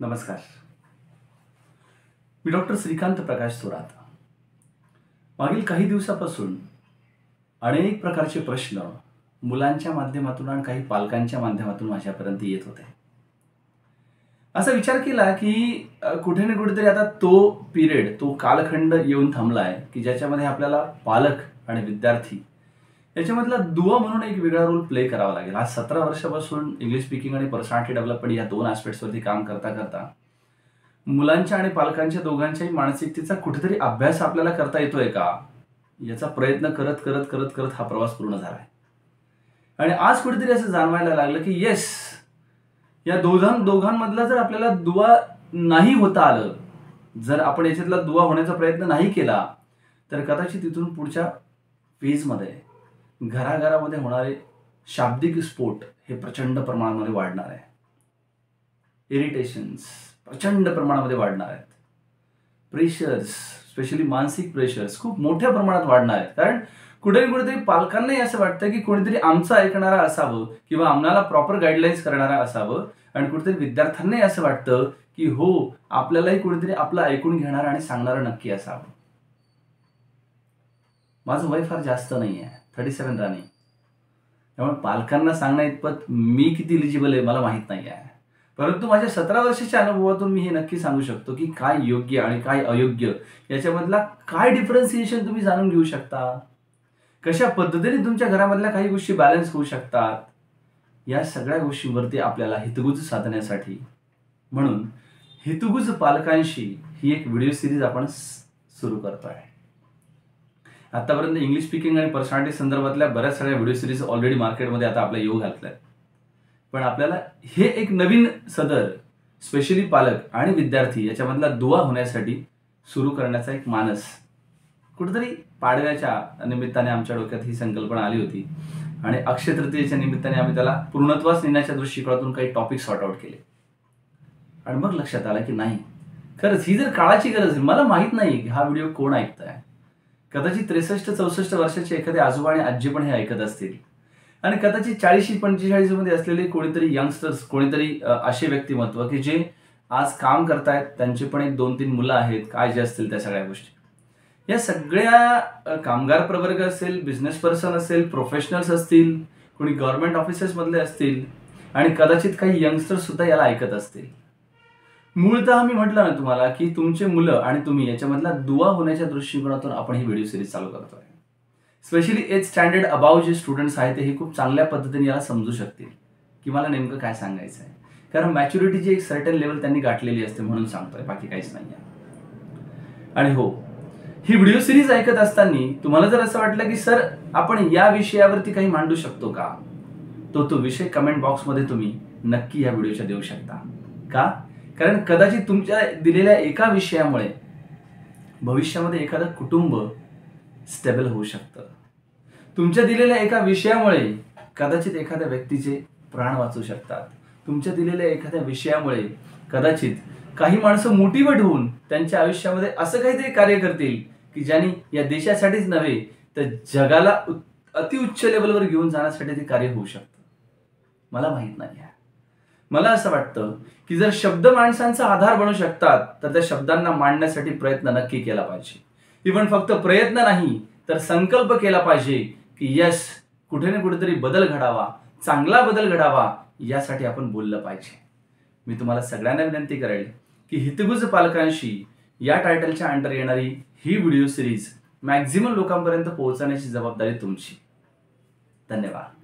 नमस्कार. मी डॉक्टर श्रीकांत प्रकाश थोरात. मागील काही दिवसापासून अनेक प्रकारचे प्रश्न मुलांच्या माध्यमातून आणि काही पालकांच्या माध्यमातून माझ्यापर्यंत येत होते. असा विचार केला की कुठे ना कुठेतरी आता तो पिरियड, तो कालखंड येऊन थांबलाय की ज्याच्यामध्ये आपल्याला पालक आणि विद्यार्थी याच्यामधला दुवा म्हणून एक वेगळा रोल प्ले करावा लागेल. आज 17 वर्षापासून इंग्लिश स्पीकिंग आणि पर्सनॅलिटी डेव्हलपमेंट या दोन ॲस्पेक्ट्सवरती काम करता करता मुलांच्या आणि पालकांच्या दोघांच्याही मानसिकतेचा कुठेतरी अभ्यास आपल्याला करता येतोय का, याचा प्रयत्न करत करत करत करत हा प्रवास पूर्ण झालाय. आणि आज कुठेतरी असं जाणवायला लागलं की येस, या दोघांमधला जर आपल्याला दुवा नाही होता आलं, जर आपण याच्यातला दुवा होण्याचा प्रयत्न नाही केला, तर कदाचित तिथून पुढच्या फेजमध्ये घराघरामध्ये होणारे शाब्दिक स्फोट हे प्रचंड प्रमाणामध्ये वाढणार आहे. इरिटेशन्स प्रचंड प्रमाणामध्ये वाढणार आहेत. प्रेशर्स, स्पेशली मानसिक प्रेशर्स खूप मोठ्या प्रमाणात वाढणार आहेत. कारण कुठेतरी पालकांनाही असं वाटतं की कोणीतरी आमचं ऐकणारा असावं किंवा आम्हाला प्रॉपर गाईडलाईन्स करणारा असावं, आणि कुठेतरी विद्यार्थ्यांनाही असं वाटतं की हो, आपल्यालाही कोणीतरी आपलं ऐकून घेणारं आणि सांगणारं नक्की असावं. माझं वय फार जास्त नाही आहे, 37 रनिंग. त्यामुळे पालकांना सांगण्या इतपत मी किती इलिजिबल आहे मला माहीत नाही आहे. परंतु माझ्या 17 वर्षाच्या अनुभवातून मी हे नक्की सांगू शकतो की काय योग्य आणि काय अयोग्य याच्यामधला काय डिफरन्सिएशन तुम्ही जाणून घेऊ शकता, कशा पद्धतीने तुमच्या घरामधल्या काही गोष्टी बॅलन्स होऊ शकतात, या सगळ्या गोष्टींवरती आपल्याला हितगुज साधण्यासाठी म्हणून हितगुज पालकांशी ही एक व्हिडिओ सिरीज आपण सुरू करतोय. आतापर्यंत इंग्लिश स्पीकिंग आणि पर्सनॅलिटी संदर्भातल्या बऱ्याच सगळ्या व्हिडिओ सिरीज ऑलरेडी मार्केटमध्ये आता आपला योग घातलाय. पण आपल्याला हे एक नवीन सदर स्पेशली पालक आणि विद्यार्थी याच्यामधला दुवा होण्यासाठी सुरू करण्याचा एक मानस कुठेतरी पाडव्याच्या निमित्ताने आमच्या डोक्यात ही संकल्पना आली होती. आणि अक्षय तृतीयेच्या निमित्ताने आम्ही त्याला पूर्णत्वास नेण्याच्या दृष्टिकोनातून काही टॉपिक सॉर्ट आउट केले. आणि मग लक्षात आलं की नाही, खरंच ही जर काळाची गरज आहे. मला माहीत नाही की हा व्हिडिओ कोण ऐकताय. कदाचित 63-64 वर्षाचे एखादे आजोबा आणि आजी पण हे ऐकत असतील, आणि कदाचित 40-45 मध्ये असलेले कोणीतरी यंगस्टर्स, कोणीतरी असे व्यक्तिमत्व की जे आज काम करतायत, त्यांचे पण 1-2-3 मुलं आहेत, काय जे असतील त्या सगळ्या गोष्टी. या सगळ्या कामगार प्रवर्ग असेल, बिझनेस पर्सन असेल, प्रोफेशनल्स असतील, कोणी गव्हर्नमेंट ऑफिसर्स मधले असतील, आणि कदाचित काही यंगस्टर्स सुद्धा याला ऐकत असतील. मूळतः मी म्हटलं ना तुम्हाला की तुमचे मुलं आणि तुम्ही याच्यामधला दुवा होण्याच्या दृष्टिकोनातून आपण ही व्हिडिओ सिरीज चालू करतोय. स्पेशली 8th स्टँडर्ड अबाव जे स्टुडंट्स आहेत ते हे खूप चांगल्या पद्धतीने याला समजू शकतील की मला नेमकं काय सांगायचं आहे. कारण मॅच्युरिटीची एक सर्टन लेवल त्यांनी गाठलेली असते म्हणून सांगतोय, बाकी काहीच नाही आहे. आणि हो, ही व्हिडिओ सिरीज ऐकत असताना तुम्हाला जर असं वाटलं की सर आपण या विषयावरती काही मांडू शकतो का, तो विषय कमेंट बॉक्समध्ये तुम्ही नक्की या व्हिडिओच्या देऊ शकता. का? कारण कदाचित तुमच्या दिलेल्या एका विषयामुळे भविष्यामध्ये एखादं कुटुंब स्टेबल होऊ शकतं. तुमच्या दिलेल्या एका विषयामुळे कदाचित एखाद्या व्यक्तीचे प्राण वाचू शकतात. तुमच्या दिलेल्या एखाद्या विषयामुळे कदाचित काही माणसं मोटिवेट होऊन त्यांच्या आयुष्यामध्ये असं काहीतरी कार्य करतील की ज्यांनी या देशासाठीच नव्हे तर जगाला अतिउच्च लेवलवर घेऊन जाण्यासाठी ते कार्य होऊ शकतं. मला माहित नाही आहे. मला असं वाटतं की जर शब्द माणसांचा आधार बनू शकतात तर त्या शब्दांना मांडण्यासाठी प्रयत्न नक्की केला पाहिजे. इव्हन फक्त प्रयत्न नाही तर संकल्प केला पाहिजे की यस, कुठे ना कुठेतरी बदल घडावा, चांगला बदल घडावा, यासाठी आपण बोललं पाहिजे. मी तुम्हाला सगळ्यांना विनंती करेल की हितगुज पालकांशी या टायटलच्या अंडर येणारी ही व्हिडिओ सिरीज मॅक्झिमम लोकांपर्यंत पोहोचवण्याची जबाबदारी तुमची. धन्यवाद.